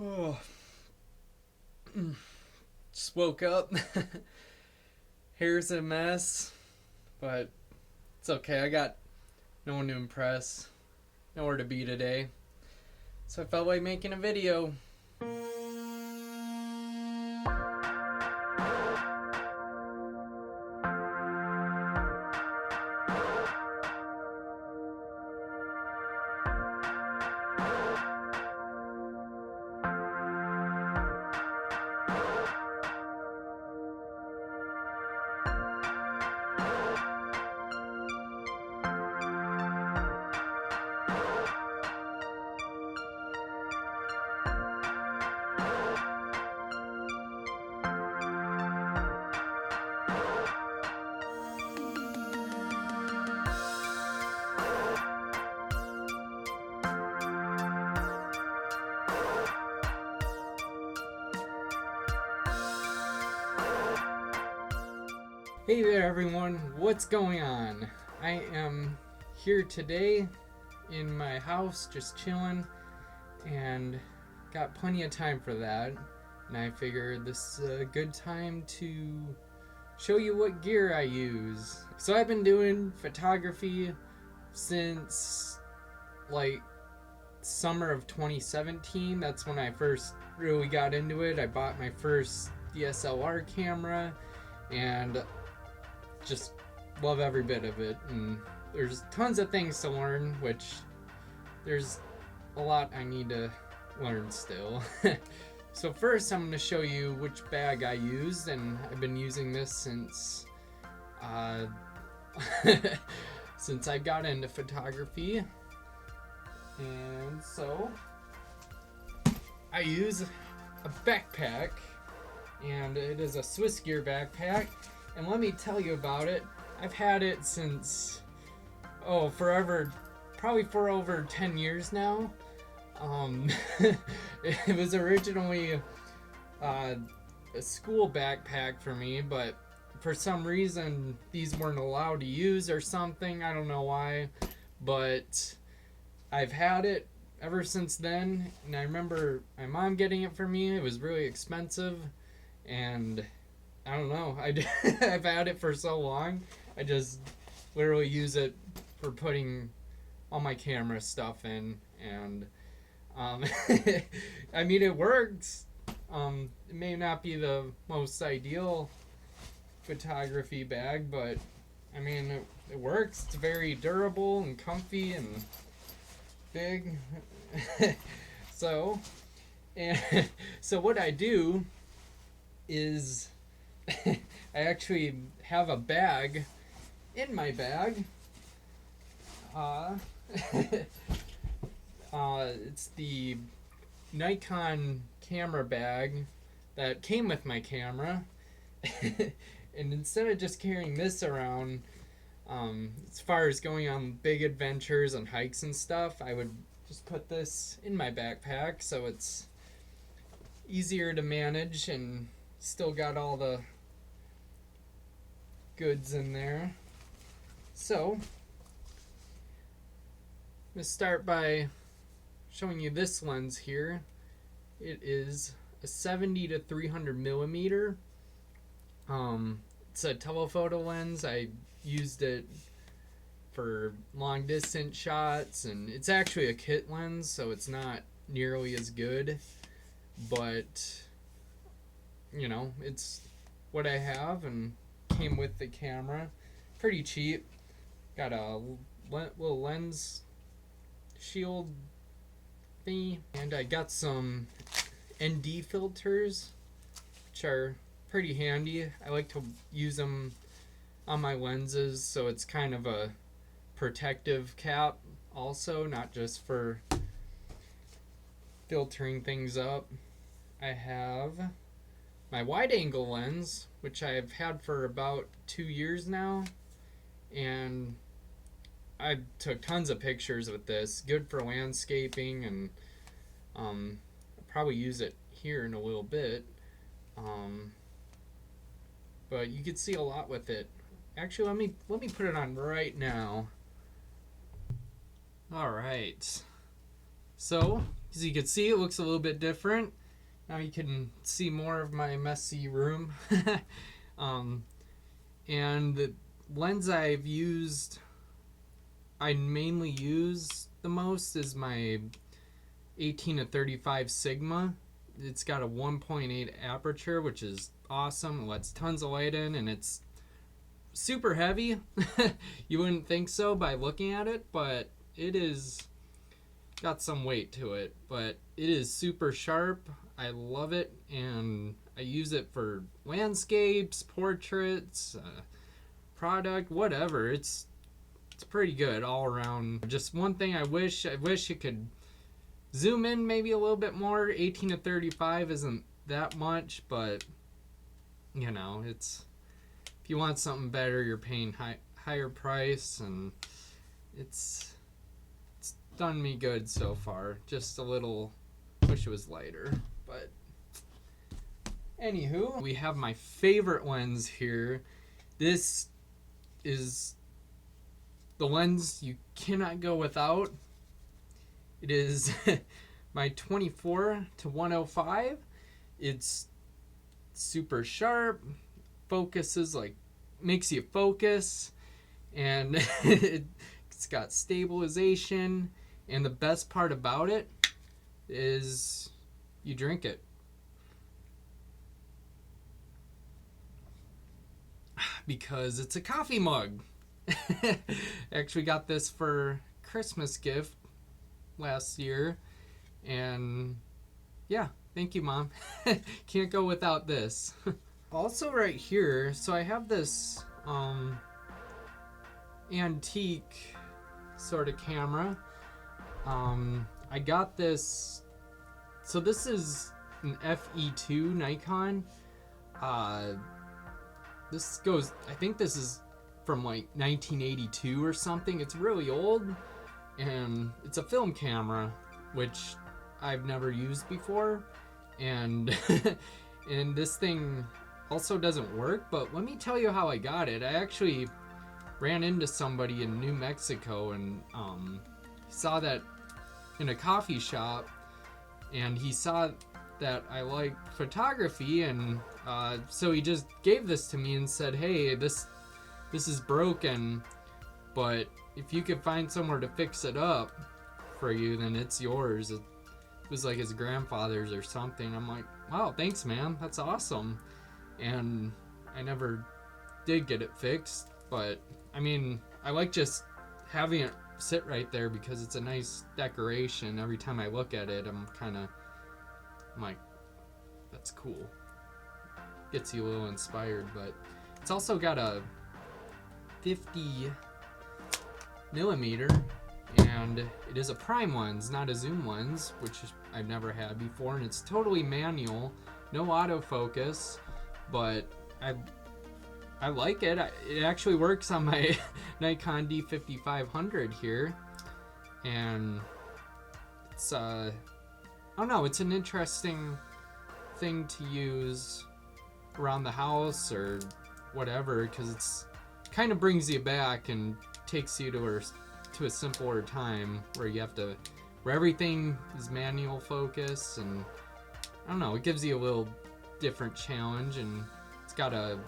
Oh, just woke up. Hair's a mess, but it's okay. I got no one to impress, nowhere to be today. So I felt like making a video. Hey there, everyone. What's going on? I am here today in my house, just chilling, and got plenty of time for that. And I figured this is a good time to show you what gear I use. So I've been doing photography since like summer of 2017. That's when I first really got into it. I bought my first DSLR camera and just love every bit of it. And there's tons of things to learn, which there's a lot I need to learn still. So first I'm going to show you which bag I used, and I've been using this since since I got into photography. And so I use a backpack, and it is a Swiss Gear backpack. And let me tell you about it. I've had it since forever, probably for over 10 years now. It was originally a school backpack for me, but for some reason these weren't allowed to use or something. I don't know why, but I've had it ever since then. And I remember my mom getting it for me. It was really expensive, and I don't know. I've had it for so long. I just literally use it for putting all my camera stuff in, and I mean, it works. It may not be the most ideal photography bag, but I mean, it works. It's very durable and comfy and big. So what I do is I actually have a bag in my bag. It's the Nikon camera bag that came with my camera. And instead of just carrying this around, as far as going on big adventures and hikes and stuff, I would just put this in my backpack so it's easier to manage and still got all the goods in there. So I'm going to start by showing you this lens here. It is a 70 to 300 millimeter. It's a telephoto lens. I used it for long distance shots, and it's actually a kit lens, so it's not nearly as good, but you know, it's what I have and came with the camera. Pretty cheap. Got a little lens shield thingy, and I got some ND filters, which are pretty handy. I like to use them on my lenses, so it's kind of a protective cap also, not just for filtering things up. I have my wide angle lens, which I've had for about 2 years now, and I took tons of pictures with this. Good for landscaping, and I'll probably use it here in a little bit. But you can see a lot with it. Actually, let me put it on right now. All right. So, as you can see, it looks a little bit different. Now you can see more of my messy room. um, and the lens I mainly use the most is my 18 to 35 Sigma. It's got a 1.8 aperture, which is awesome. It lets tons of light in, and it's super heavy. You wouldn't think so by looking at it, but it is got some weight to it. But it is super sharp. I love it, and I use it for landscapes, portraits, product, whatever. It's pretty good all around. Just one thing I wish it could zoom in maybe a little bit more. 18 to 35 isn't that much, but you know, it's if you want something better, you're paying higher price, and it's done me good so far. Just a little wish it was lighter, but anywho, we have my favorite lens here. This is the lens you cannot go without. It is my 24 to 105. It's super sharp, focuses like makes you focus, and it's got stabilization, and the best part about it is you drink it. Because it's a coffee mug. Actually got this for Christmas gift last year, and yeah, thank you, Mom. Can't go without this. Also right here, so I have this antique sort of camera. I got this, so this is an FE2 Nikon. This goes, I think this is from like 1982 or something. It's really old, and it's a film camera, which I've never used before, and and this thing also doesn't work. But let me tell you how I got it. I actually ran into somebody in New Mexico, and saw that in a coffee shop, and he saw that I like photography, and so he just gave this to me and said, hey, this is broken, but if you could find somewhere to fix it up for you, then it's yours. It was like his grandfather's or something. I'm like, wow, thanks, man, that's awesome. And I never did get it fixed, but I mean, I like just having it sit right there because it's a nice decoration. Every time I look at it, I'm like, that's cool. Gets you a little inspired. But it's also got a 50 millimeter, and it is a prime lens, not a zoom lens, which I've never had before, and it's totally manual, no autofocus, but I like it. It actually works on my Nikon D5500 here, and it's I don't know, it's an interesting thing to use around the house or whatever, because it's kind of brings you back and takes you to a simpler time where everything is manual focus, and I don't know, it gives you a little different challenge, and it's got a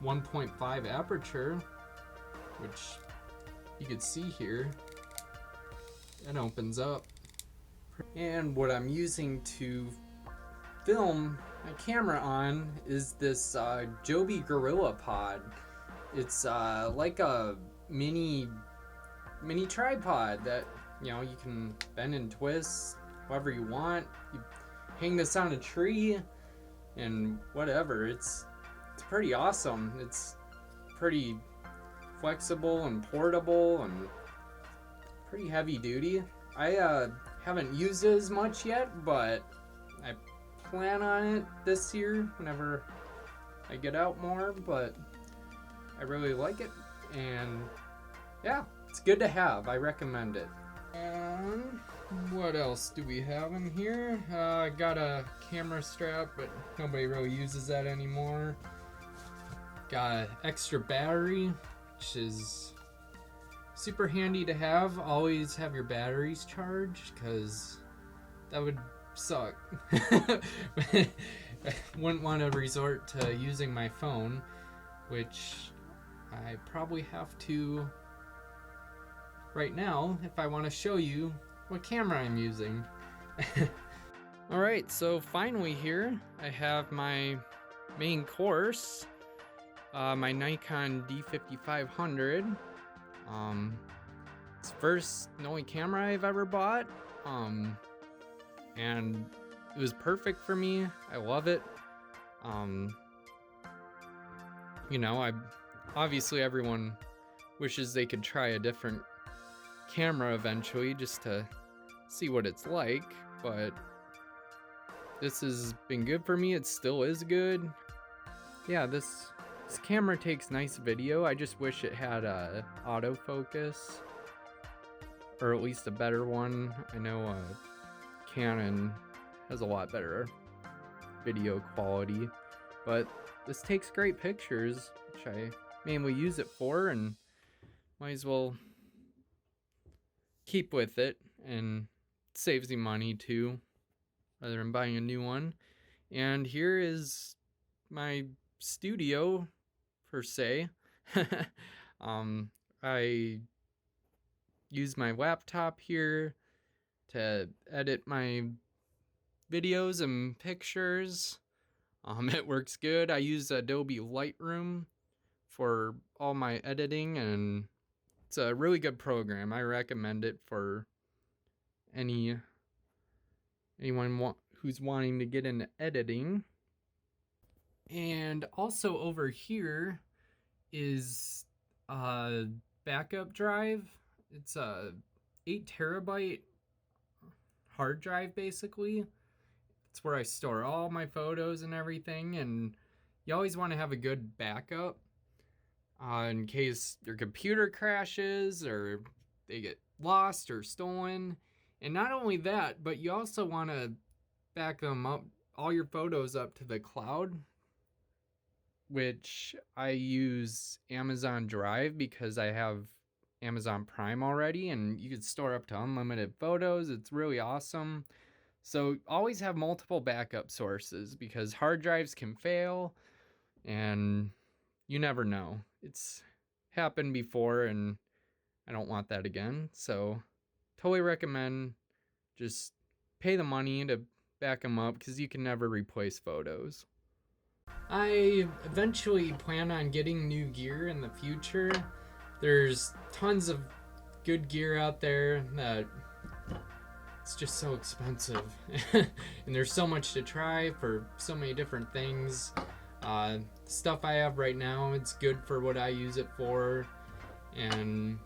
1.5 aperture, which you can see here. It opens up. And what I'm using to film my camera on is this Joby Gorilla Pod. It's like a mini tripod that, you know, you can bend and twist however you want. You hang this on a tree and whatever. It's pretty awesome. It's pretty flexible and portable and pretty heavy duty. I haven't used it as much yet, but I plan on it this year whenever I get out more, but I really like it, and yeah, it's good to have. I recommend it. What else do we have in here? I got a camera strap, but nobody really uses that anymore. Got an extra battery, which is super handy to have. Always have your batteries charged, because that would suck. Wouldn't want to resort to using my phone, which I probably have to right now if I want to show you what camera I'm using. Alright, so finally here I have my main course, my Nikon D5500. It's first and only camera I've ever bought, and it was perfect for me. I love it. You know, obviously everyone wishes they could try a different camera eventually just to see what it's like, but this has been good for me. It still is good. Yeah, this camera takes nice video. I just wish it had a autofocus, or at least a better one. I know Canon has a lot better video quality, but this takes great pictures, which I mainly use it for, and might as well keep with it, and it saves you money too, rather than buying a new one. And here is my studio, per se. I use my laptop here to edit my videos and pictures. It works good. I use Adobe Lightroom for all my editing, and it's a really good program. I recommend it for anyone who's wanting to get into editing. And also over here is a backup drive. It's a 8 terabyte hard drive, basically. It's where I store all my photos and everything, and you always want to have a good backup in case your computer crashes or they get lost or stolen. And not only that, but you also want to back them up, all your photos up to the cloud, which I use Amazon Drive because I have Amazon Prime already, and you can store up to unlimited photos. It's really awesome. So always have multiple backup sources, because hard drives can fail and you never know. It's happened before and I don't want that again. So totally recommend just pay the money to back them up, because you can never replace photos. I eventually plan on getting new gear in the future. There's tons of good gear out there that it's just so expensive. And there's so much to try for so many different things. Stuff I have right now, it's good for what I use it for. And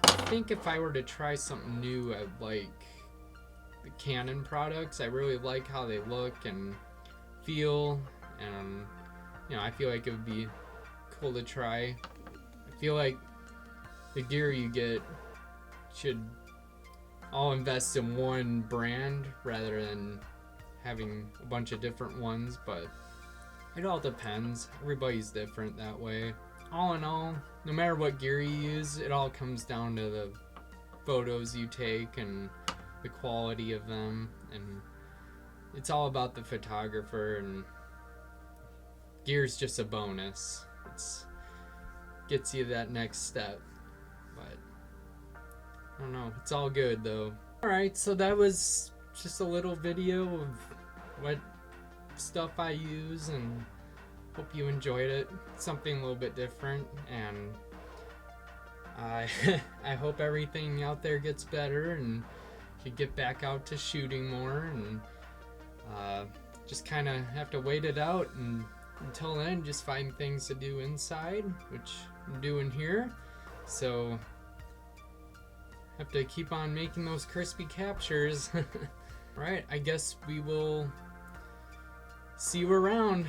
I think if I were to try something new, I'd like the Canon products. I really like how they look and feel, and you know, I feel like it would be cool to try. I feel like the gear you get should all invest in one brand rather than having a bunch of different ones, but it all depends. Everybody's different that way. All in all, no matter what gear you use, it all comes down to the photos you take and the quality of them, and it's all about the photographer, and gear's just a bonus. It's gets you that next step, but I don't know, it's all good though. Alright, so that was just a little video of what stuff I use, and hope you enjoyed it. Something a little bit different, and I hope everything out there gets better and you get back out to shooting more, and just kind of have to wait it out, and until then just find things to do inside, which I'm doing here. So have to keep on making those crispy captures. Right, I guess we will see you around.